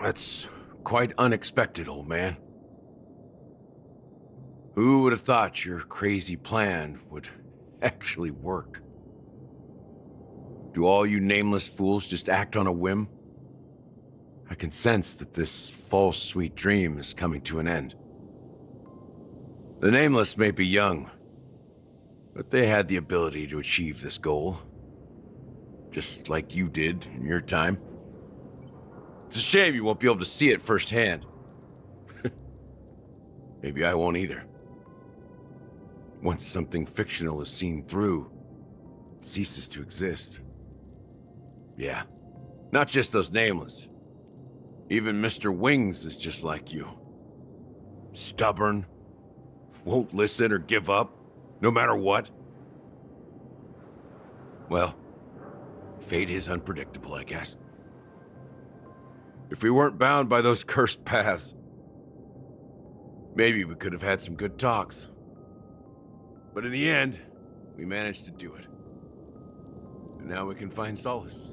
That's quite unexpected, old man. Who would have thought your crazy plan would actually work? Do all you nameless fools just act on a whim? I can sense that this false sweet dream is coming to an end. The nameless may be young, but they had the ability to achieve this goal. Just like you did in your time. It's a shame you won't be able to see it firsthand. Maybe I won't either. Once something fictional is seen through, it ceases to exist. Yeah, not just those nameless. Even Mr. Wings is just like you. Stubborn, won't listen or give up, no matter what. Well, fate is unpredictable, I guess. If we weren't bound by those cursed paths, maybe we could have had some good talks. But in the end, we managed to do it. And now we can find solace.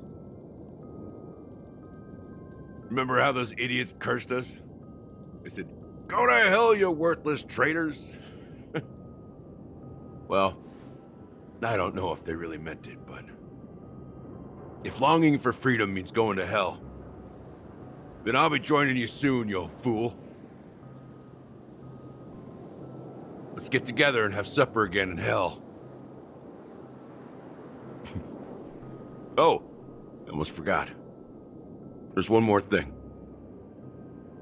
Remember how those idiots cursed us? They said, "Go to hell, you worthless traitors!" Well, I don't know if they really meant it, but if longing for freedom means going to hell, then I'll be joining you soon, you old fool. Let's get together and have supper again in hell. Oh, I almost forgot. There's one more thing.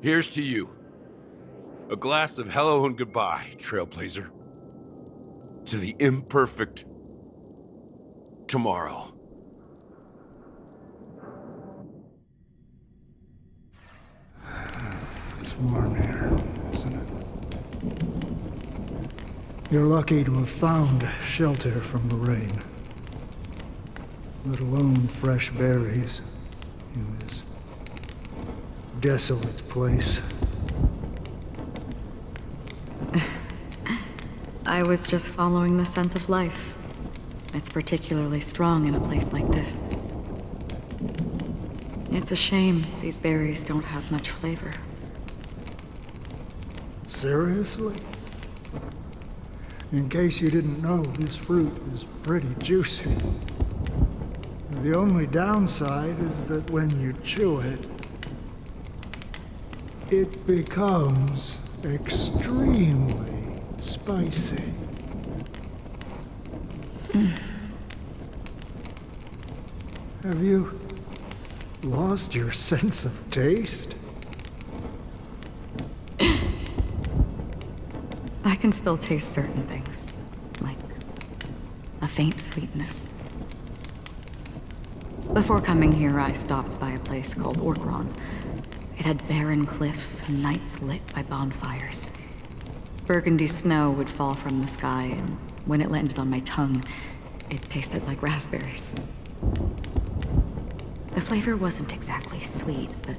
Here's to you. A glass of hello and goodbye, Trailblazer. To the imperfect tomorrow. It's warm here, isn't it? You're lucky to have found shelter from the rain. Let alone fresh berries in this desolate place. I was just following the scent of life. It's particularly strong in a place like this. It's a shame these berries don't have much flavor. Seriously? In case you didn't know, this fruit is pretty juicy. The only downside is that when you chew it, it becomes extremely spicy. Have you lost your sense of taste? I can still taste certain things, like a faint sweetness. Before coming here, I stopped by a place called Orkron. It had barren cliffs and nights lit by bonfires. Burgundy snow would fall from the sky, and when it landed on my tongue, it tasted like raspberries. The flavor wasn't exactly sweet, but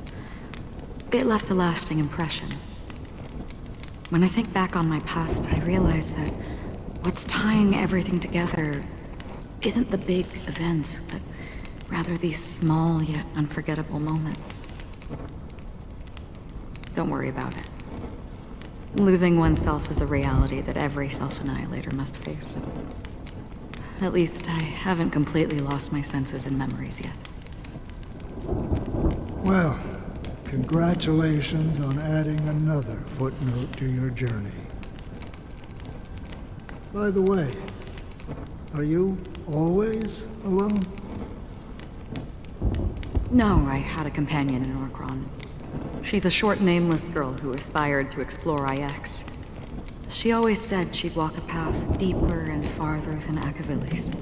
it left a lasting impression. When I think back on my past, I realize that what's tying everything together isn't the big events, but rather these small yet unforgettable moments. Don't worry about it. Losing oneself is a reality that every self-annihilator must face. At least I haven't completely lost my senses and memories yet. Well, congratulations on adding another footnote to your journey. By the way, are you always alone? No, I had a companion in Orkron. She's a short, nameless girl who aspired to explore IX. She always said she'd walk a path deeper and farther than Akavilis.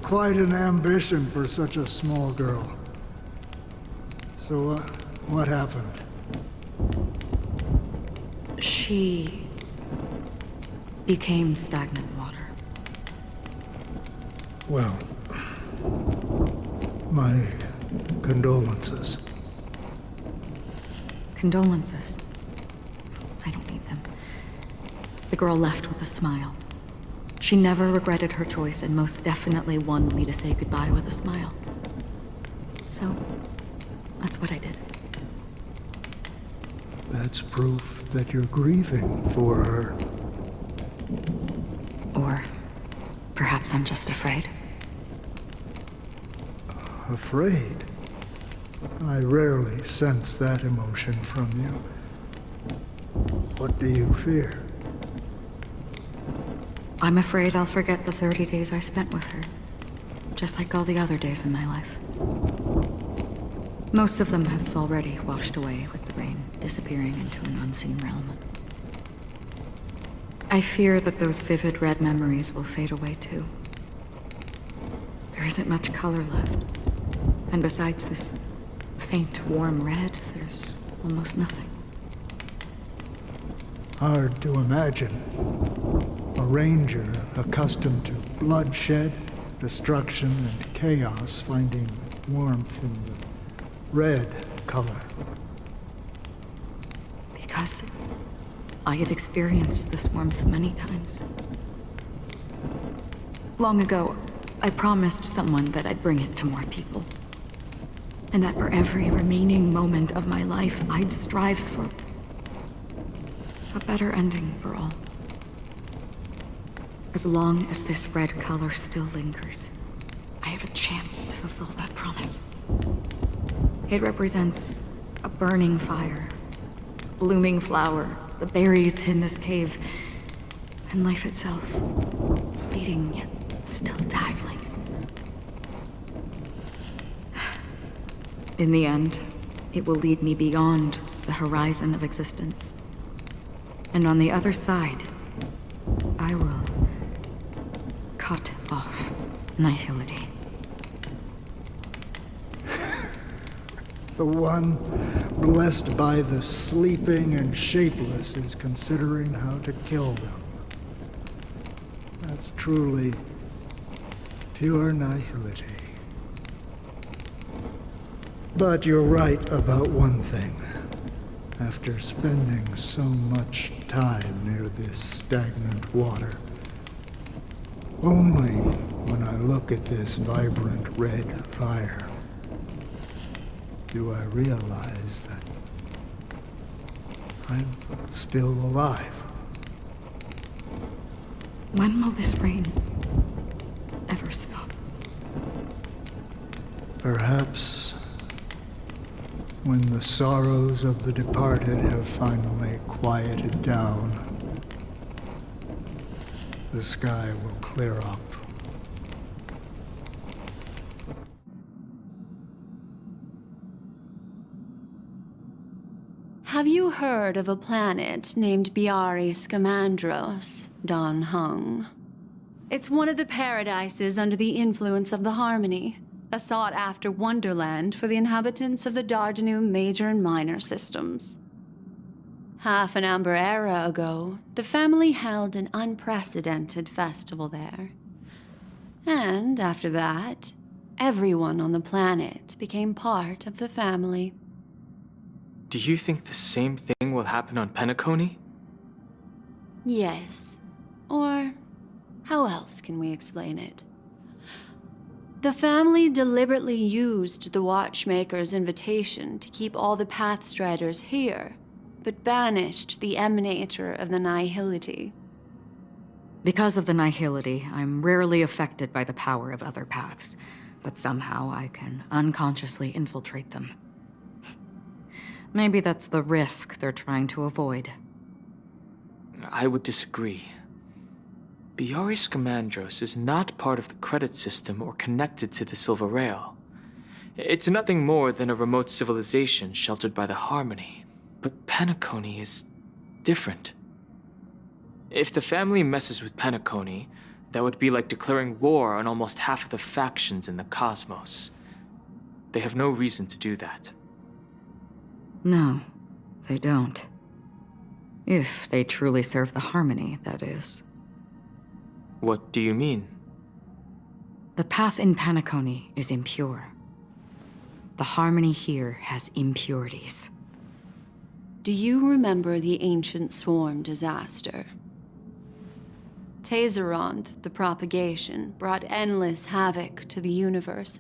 Quite an ambition for such a small girl. So, what happened? She became stagnant water. Well, my condolences. Condolences. I don't need them. The girl left with a smile. She never regretted her choice and most definitely wanted me to say goodbye with a smile. So, that's what I did. That's proof that you're grieving for her. Or perhaps I'm just afraid. Afraid? I rarely sense that emotion from you. What do you fear? I'm afraid I'll forget the 30 days I spent with her. Just like all the other days in my life. Most of them have already washed away with the rain, disappearing into an unseen realm. I fear that those vivid red memories will fade away too. There isn't much color left. And besides this faint, warm red, there's almost nothing. Hard to imagine. A ranger accustomed to bloodshed, destruction, and chaos finding warmth in the red color. Because I have experienced this warmth many times. Long ago, I promised someone that I'd bring it to more people. And that for every remaining moment of my life, I'd strive for a better ending for all. As long as this red color still lingers, I have a chance to fulfill that promise. It represents a burning fire, a blooming flower, the berries in this cave, and life itself, fleeting yet still dazzling. In the end, it will lead me beyond the horizon of existence. And on the other side, I will cut off nihility. The one blessed by the sleeping and shapeless is considering how to kill them. That's truly pure nihility. But you're right about one thing. After spending so much time near this stagnant water, only when I look at this vibrant red fire do I realize that I'm still alive. When will this rain ever stop? Perhaps when the sorrows of the departed have finally quieted down, the sky will clear up. Have you heard of a planet named Biari Scamandros, Don Hung? It's one of the paradises under the influence of the Harmony, a sought-after wonderland for the inhabitants of the Dardanum Major and Minor systems. Half an Amber era ago, the family held an unprecedented festival there. And after that, everyone on the planet became part of the family. Do you think the same thing will happen on Penacony? Yes. Or how else can we explain it? The family deliberately used the Watchmaker's invitation to keep all the Pathstriders here, but banished the Emanator of the Nihility. Because of the nihility, I'm rarely affected by the power of other paths, but somehow I can unconsciously infiltrate them. Maybe that's the risk they're trying to avoid. I would disagree. Biari Scamandros is not part of the credit system or connected to the Silver Rail. It's nothing more than a remote civilization sheltered by the Harmony. But Penacony is different. If the family messes with Penacony, that would be like declaring war on almost half of the factions in the cosmos. They have no reason to do that. No, they don't. If they truly serve the Harmony, that is. What do you mean? The path in Penacony is impure. The Harmony here has impurities. Do you remember the Ancient Swarm disaster? Tazerond, the propagation, brought endless havoc to the universe.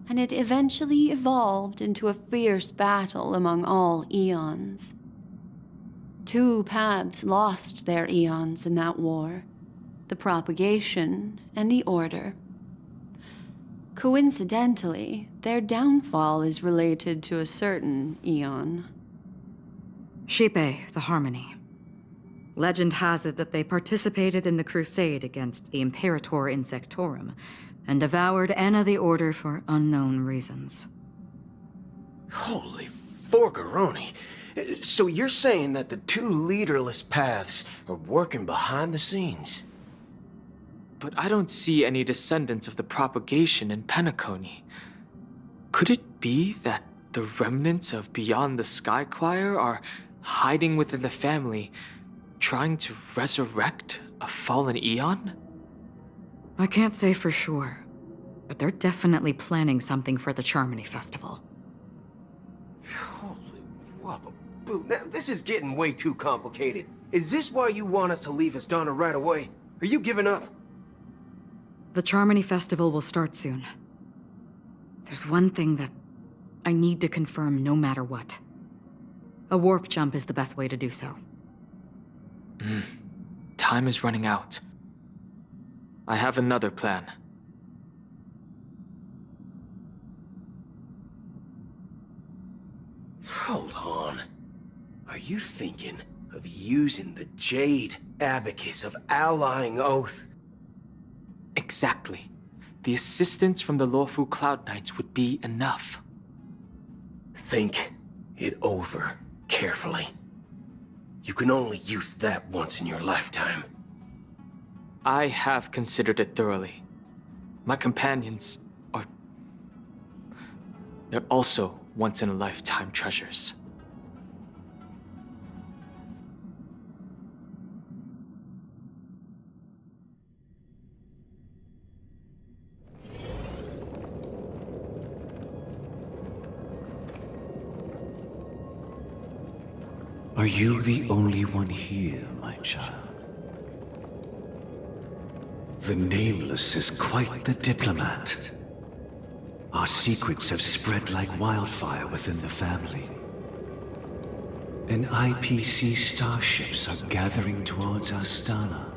and it eventually evolved into a fierce battle among all eons. 2 paths lost their eons in that war, the propagation and the order. Coincidentally, their downfall is related to a certain eon. Shipe, the Harmony. Legend has it that they participated in the crusade against the Imperator Insectorum, and devoured Anna the Order for unknown reasons. Holy forgaroni. So you're saying that the 2 leaderless paths are working behind the scenes? But I don't see any descendants of the propagation in Penacony. Could it be that the remnants of Beyond the Sky Choir are hiding within the family, trying to resurrect a fallen eon? I can't say for sure, but they're definitely planning something for the Charmony Festival. Holy wabba-boo. Now, this is getting way too complicated. Is this why you want us to leave Astana right away? Are you giving up? The Charmony Festival will start soon. There's one thing that I need to confirm no matter what. A warp jump is the best way to do so. Time is running out. I have another plan. Hold on. Are you thinking of using the Jade Abacus of Allying Oath? Exactly. The assistance from the Lawful Cloud Knights would be enough. Think it over carefully. You can only use that once in your lifetime. I have considered it thoroughly. My companions are... they're also once-in-a-lifetime treasures. Are you the only one here, my child? The Nameless is quite the diplomat. Our secrets have spread like wildfire within the family. And IPC starships are gathering towards Astana.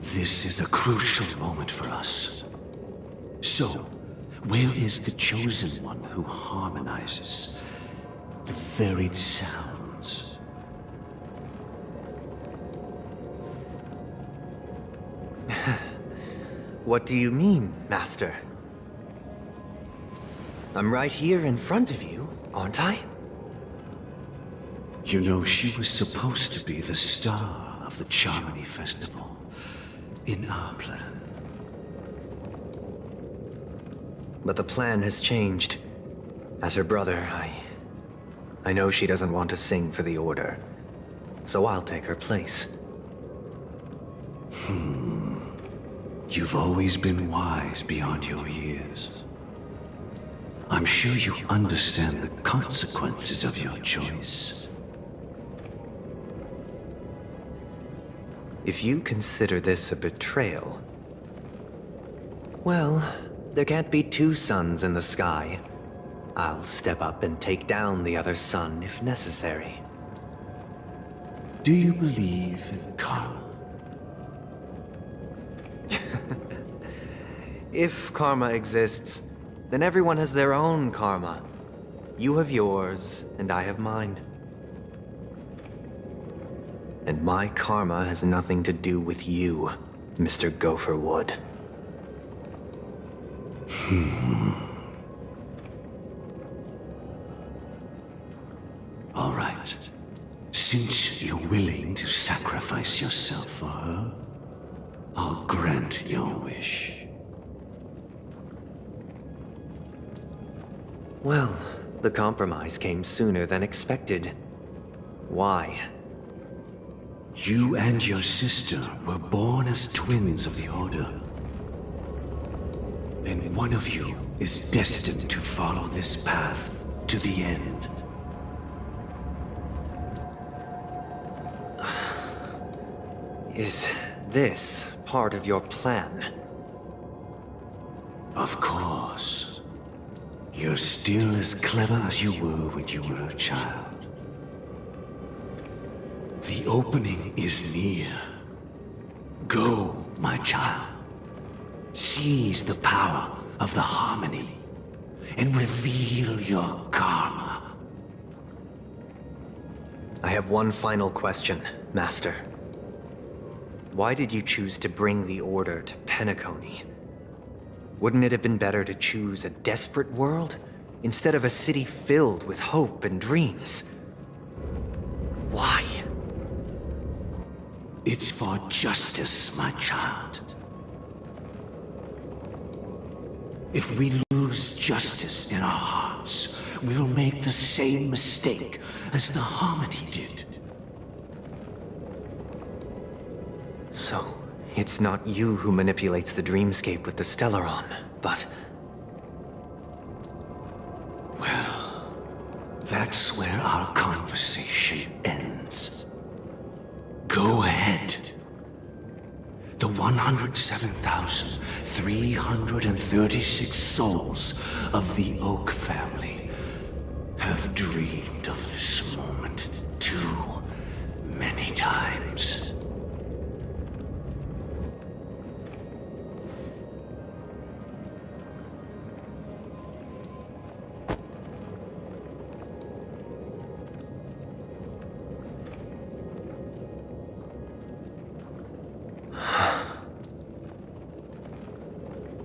This is a crucial moment for us. So, where is the Chosen One who harmonizes the varied sounds? What do you mean, Master? I'm right here in front of you, aren't I? You know, she was supposed to be the star of the Charmony Festival in our plan. But the plan has changed. As her brother, I know she doesn't want to sing for the Order, so I'll take her place. You've always been wise beyond your years. I'm sure you understand the consequences of your choice. If you consider this a betrayal... well, there can't be 2 suns in the sky. I'll step up and take down the other sun if necessary. Do you believe in karma? If karma exists, then everyone has their own karma. You have yours, and I have mine. And my karma has nothing to do with you, Mr. Gopherwood. All right. Since you're willing to sacrifice yourself for her, I'll grant your wish. Well, the compromise came sooner than expected. Why? You and your sister were born as twins of the Order. And one of you is destined to follow this path to the end. Is this part of your plan? Of course. You're still as clever as you were when you were a child. The opening is near. Go, my child. Seize the power of the harmony and reveal your karma. I have one final question, Master. Why did you choose to bring the Order to Penacony? Wouldn't it have been better to choose a desperate world instead of a city filled with hope and dreams? Why? It's for justice, my child. If we lose justice in our hearts, we'll make the same mistake as the Harmony did. So, it's not you who manipulates the dreamscape with the Stellaron, but... Well, that's where our conversation ends. Go ahead. The 107,336 souls of the Oak family have dreamed of this moment too many times.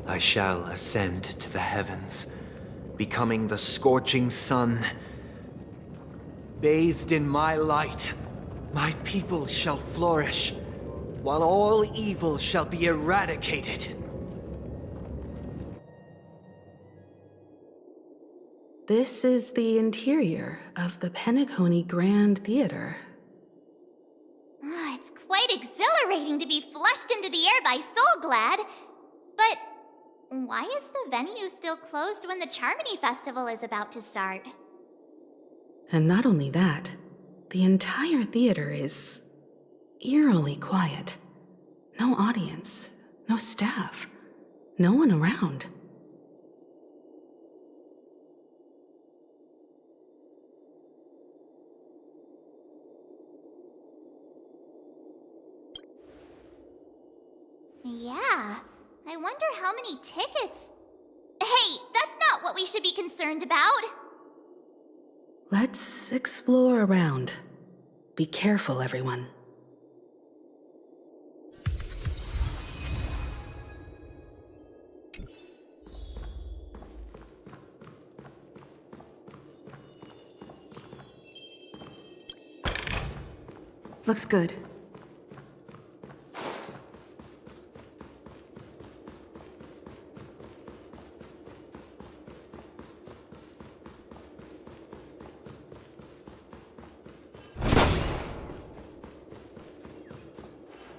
I shall ascend to the heavens, becoming the scorching sun. Bathed in my light, my people shall flourish, while all evil shall be eradicated. This is the interior of the Penacony Grand Theater. It's quite exhilarating to be flushed into the air by Soulglad. But why is the venue still closed when the Charmony Festival is about to start? And not only that, the entire theater is eerily quiet. No audience, no staff, no one around. Yeah, I wonder how many tickets... Hey, that's not what we should be concerned about! Let's explore around. Be careful, everyone. Looks good.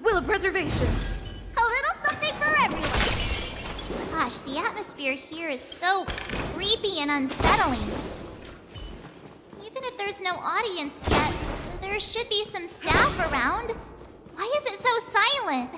Will of Preservation! A little something for everyone! Gosh, the atmosphere here is so creepy and unsettling. Even if there's no audience yet, there should be some staff around. Why is it so silent?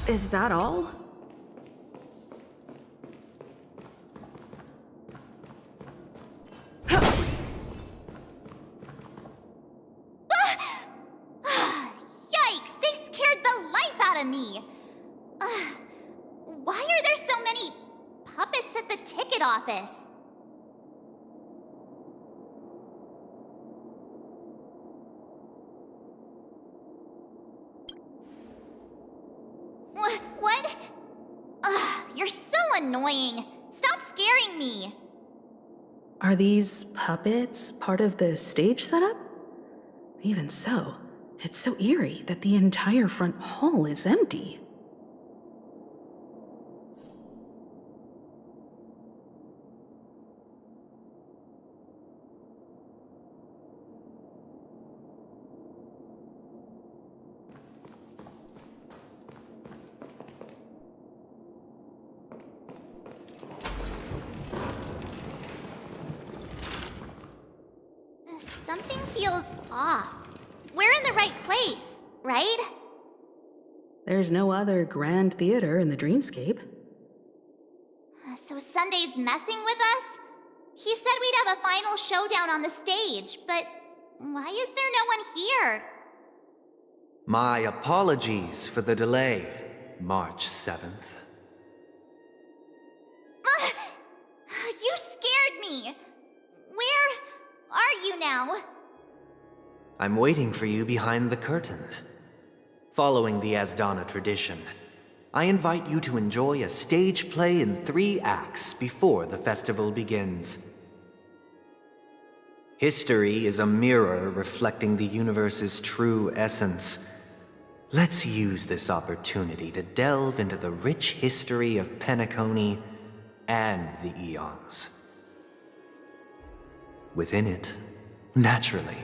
Is that all? Yikes! They scared the life out of me! Why are there so many puppets at the ticket office? What? You're so annoying. Stop scaring me. Are these puppets part of the stage setup? Even so, it's so eerie that the entire front hall is empty. Something feels off. We're in the right place, right? There's no other grand theater in the dreamscape. So Sunday's messing with us? He said we'd have a final showdown on the stage, but why is there no one here? My apologies for the delay, March 7th. You scared me! Where are you now? I'm waiting for you behind the curtain. Following the Asdana tradition, I invite you to enjoy a stage play in 3 acts before the festival begins. History is a mirror reflecting the universe's true essence. Let's use this opportunity to delve into the rich history of Penacony and the Eons. Within it, naturally,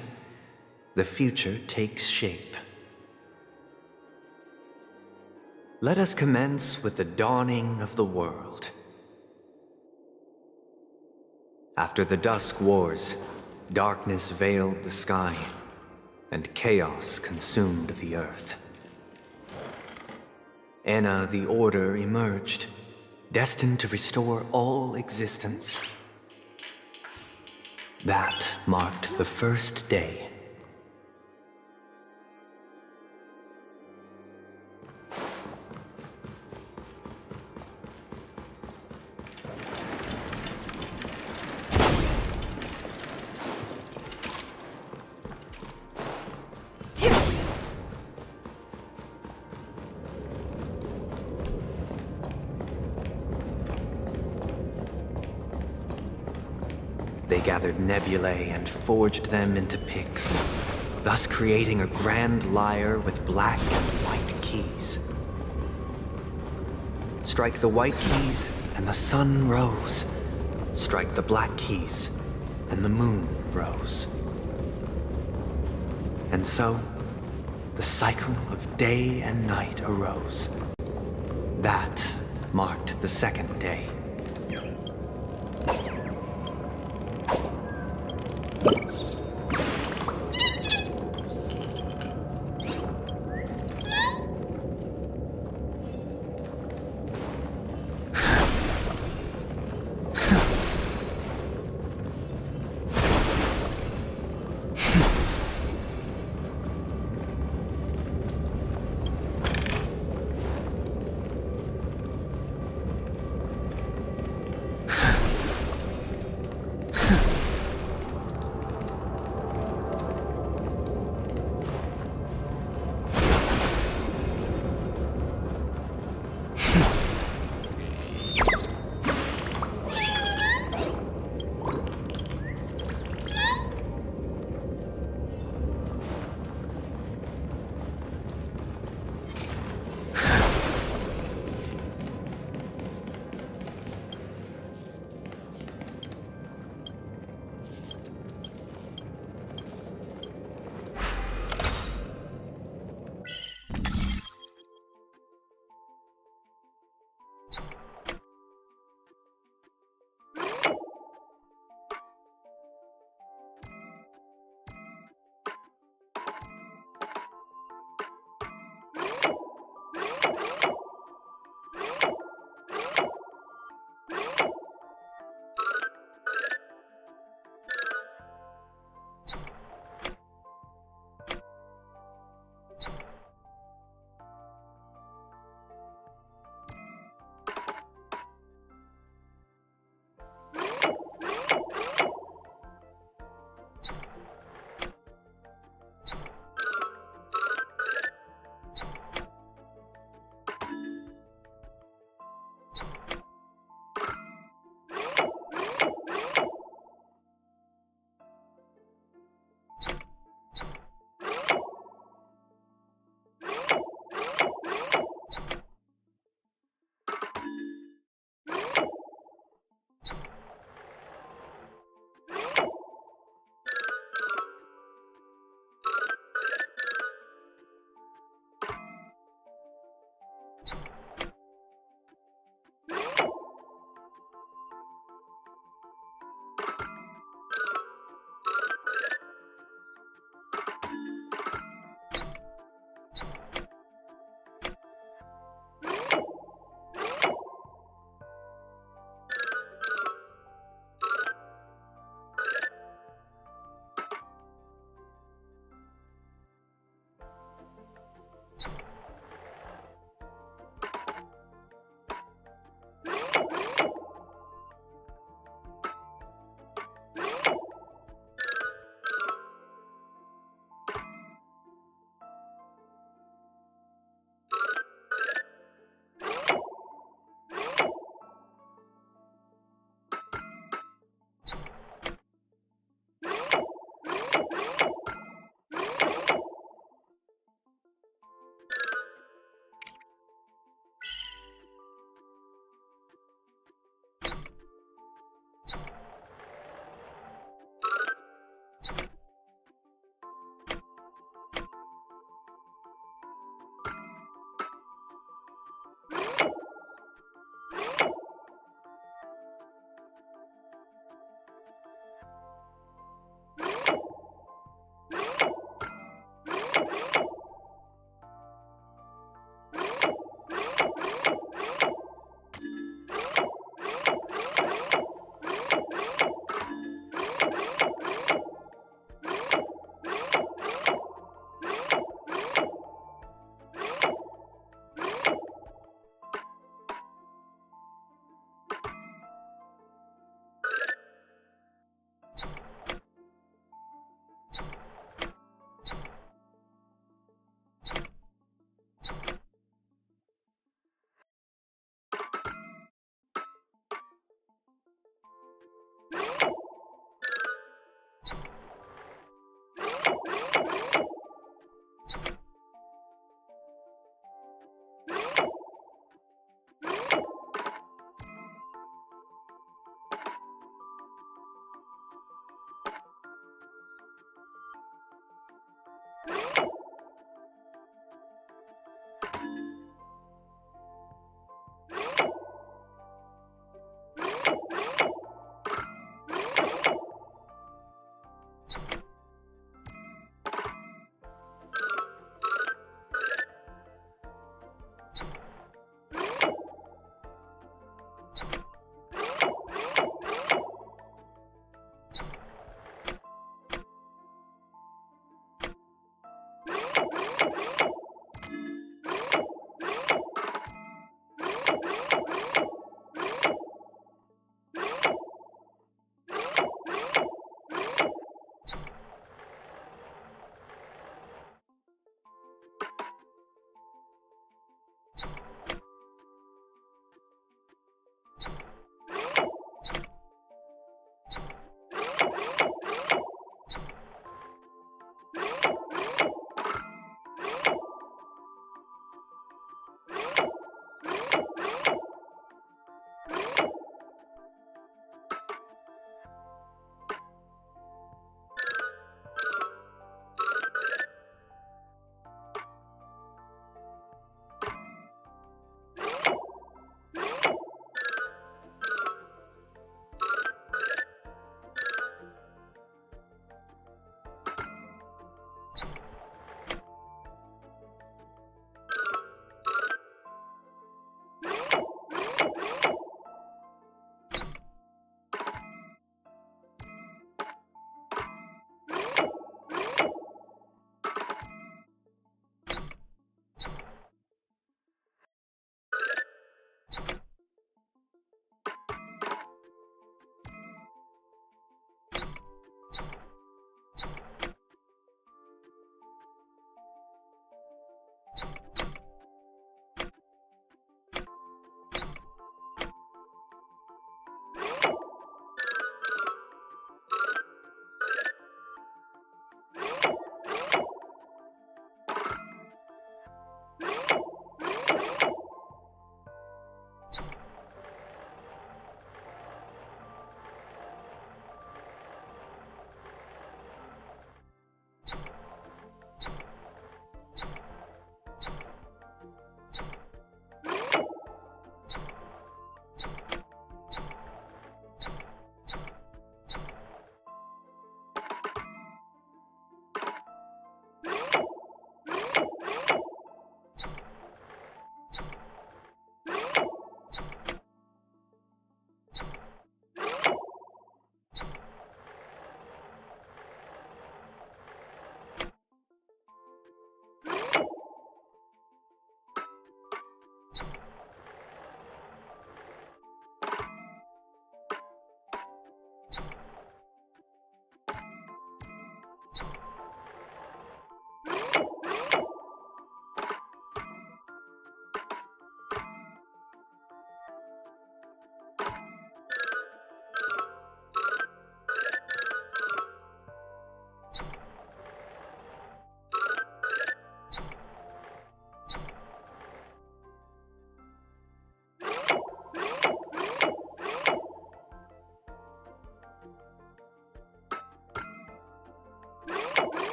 the future takes shape. Let us commence with the dawning of the world. After the Dusk Wars, darkness veiled the sky, and chaos consumed the earth. Enna the Order emerged, destined to restore all existence. That marked the first day. They gathered nebulae and forged them into picks, thus creating a grand lyre with black and white keys. Strike the white keys, and the sun rose. Strike the black keys, and the moon rose. And so, the cycle of day and night arose. That marked the second day.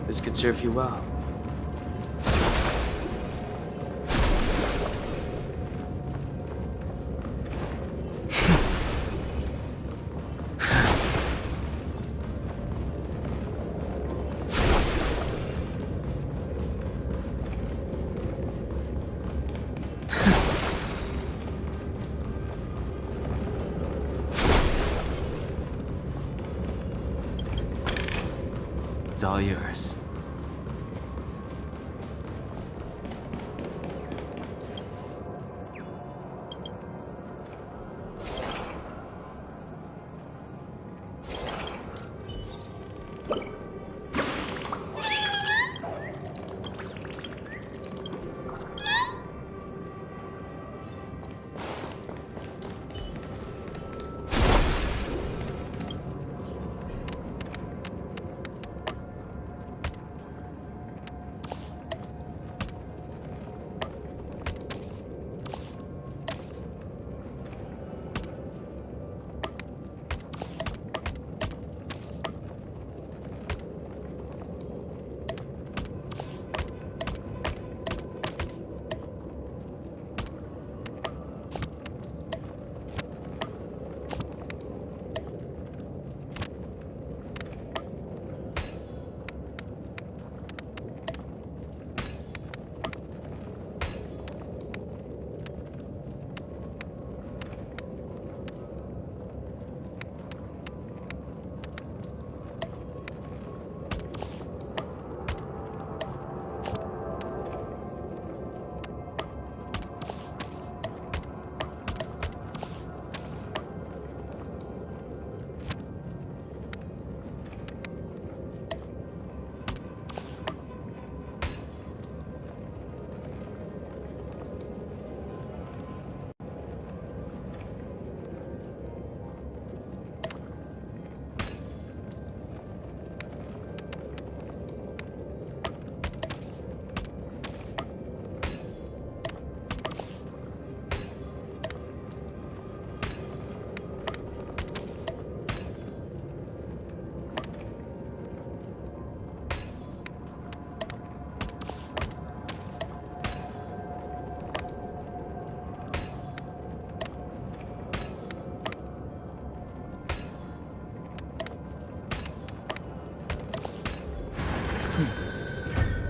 This could serve you well. It's all yours.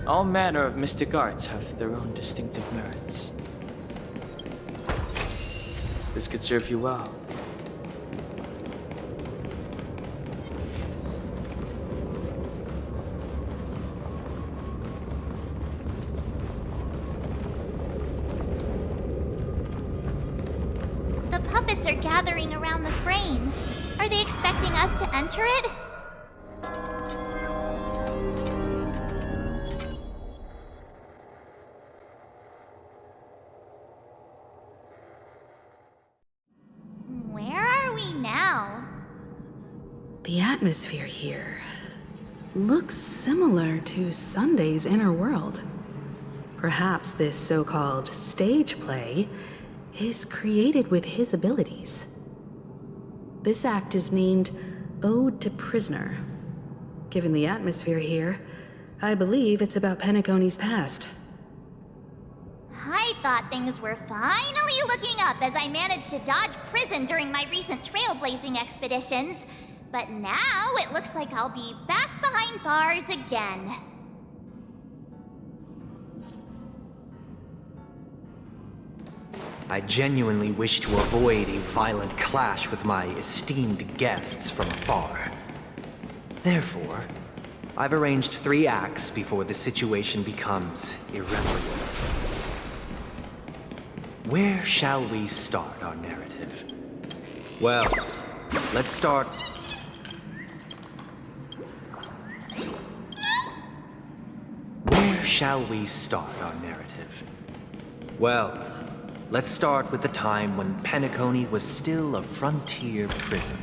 All manner of mystic arts have their own distinctive merits. This could serve you well. What? are gathering around the frame. Are they expecting us to enter it? Where are we now? The atmosphere here looks similar to Sunday's inner world. Perhaps this so-called stage play is created with his abilities. This act is named Ode to Prisoner. Given the atmosphere here, I believe it's about Penacony's past. I thought things were finally looking up as I managed to dodge prison during my recent trailblazing expeditions. But now it looks like I'll be back behind bars again. I genuinely wish to avoid a violent clash with my esteemed guests from afar. Therefore, I've arranged 3 acts before the situation becomes irreparable. Where shall we start our narrative? Well, let's start... Where shall we start our narrative? Well, let's start with the time when Penacony was still a frontier prison.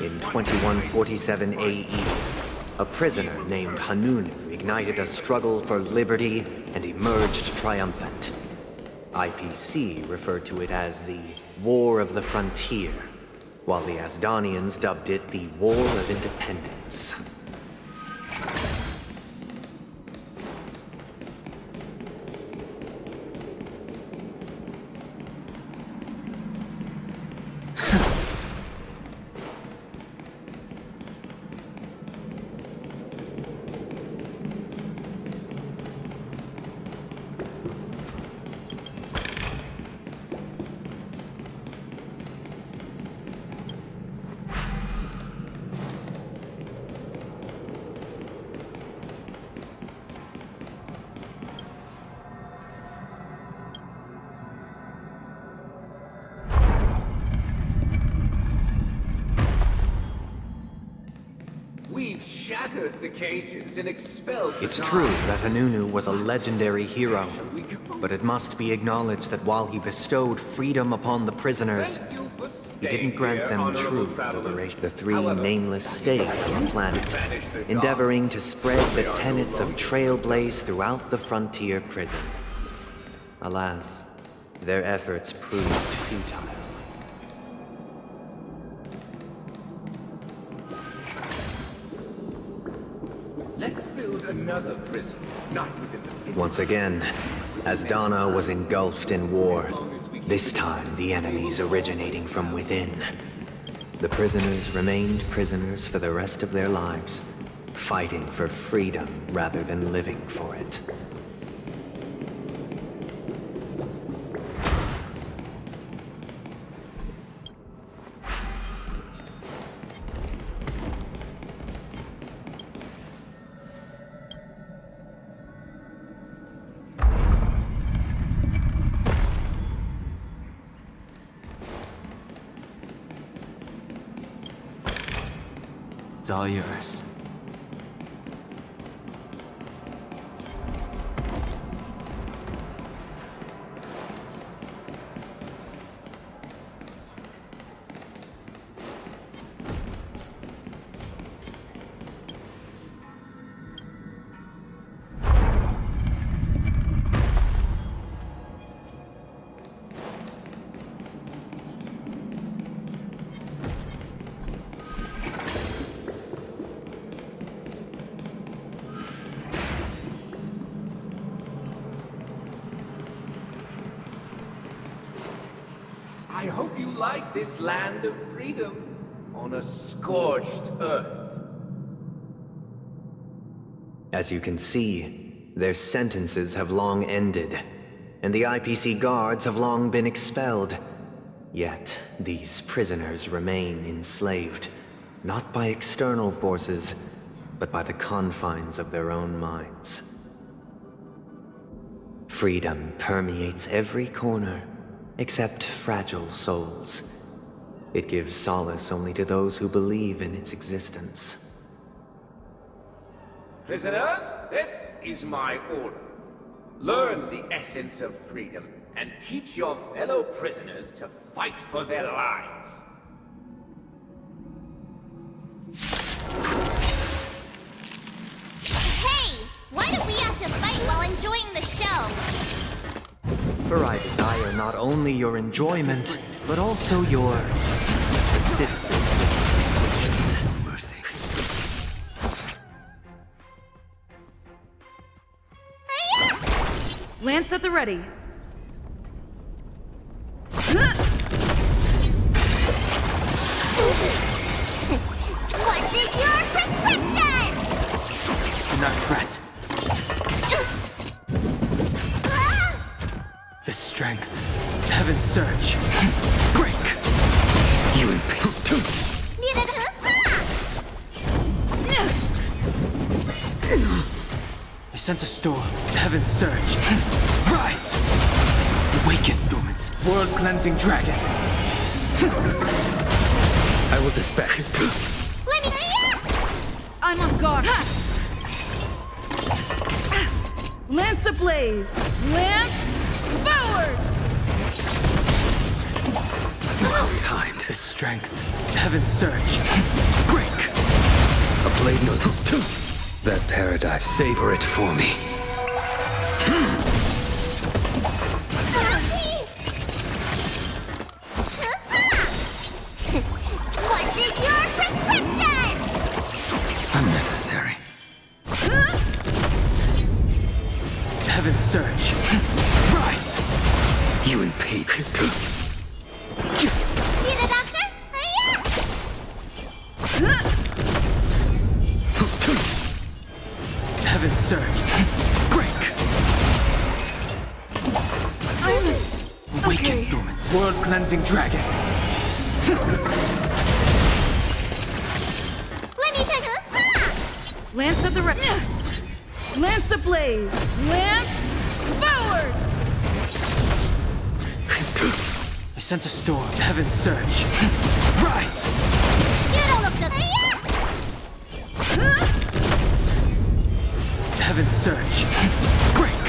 In 2147 AE, a prisoner named Hanunu ignited a struggle for liberty and emerged triumphant. IPC referred to it as the War of the Frontier, while the Asdanians dubbed it the War of Independence. We've shattered the cages and expelled the It's true that Hanunu was a legendary hero, but it must be acknowledged that while he bestowed freedom upon the prisoners, he didn't grant them true liberation. The 3 nameless stayed on the planet, endeavoring to spread the tenets of Trailblaze throughout the frontier prison. Alas, their efforts proved futile. Let's build another prison, not within the Once again, Asdana was engulfed in war, this time the enemies originating from within. The prisoners remained prisoners for the rest of their lives, fighting for freedom rather than living for it. It's all yours. hope you like this land of freedom on a scorched earth. As you can see, their sentences have long ended, and the IPC guards have long been expelled. Yet, these prisoners remain enslaved, not by external forces, but by the confines of their own minds. Freedom permeates every corner, except fragile souls. It gives solace only to those who believe in its existence. Prisoners, this is my order. Learn the essence of freedom and teach your fellow prisoners to fight for their lives. Hey! Why do we have to fight while enjoying the show? For I desire not only your enjoyment, but also your assistance. Lance at the ready. What's in your prescription? Do not fret. The strength. Heaven's surge. Break. You and I sense a storm. Heaven's surge. Rise! Awaken, dormant world-cleansing dragon. I will dispatch. I'm on guard. Lance ablaze. Lance forward. Timed. The strength. Heaven's surge. Break. A blade knows. That paradise, savor it for me. What's in your prescription? Unnecessary. Heaven's surge. Rise! You and Pete. Need a doctor? Heaven's surge. Break. Awaken, dormant world-cleansing dragon. Let me take a... Lance at the ready. Lance ablaze. Lance forward. I sense a storm. Heaven's surge. Rise! You don't look so... Heaven's surge. Break!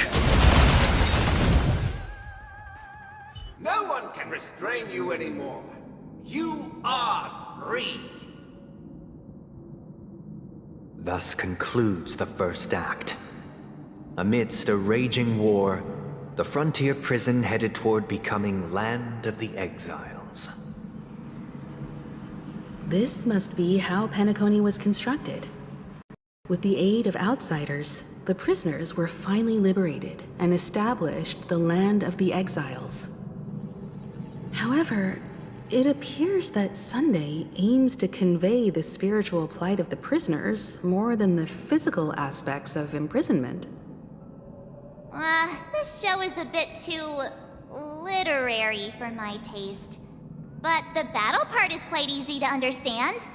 No one can restrain you anymore. You are free. Thus concludes the first act. Amidst a raging war, the frontier prison headed toward becoming Land of the Exiles. This must be how Penacony was constructed. With the aid of outsiders, the prisoners were finally liberated and established the Land of the Exiles. However, it appears that Sunday aims to convey the spiritual plight of the prisoners more than the physical aspects of imprisonment. This show is a bit too... literary for my taste. But the battle part is quite easy to understand.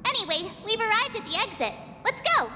Anyway, we've arrived at the exit. Let's go!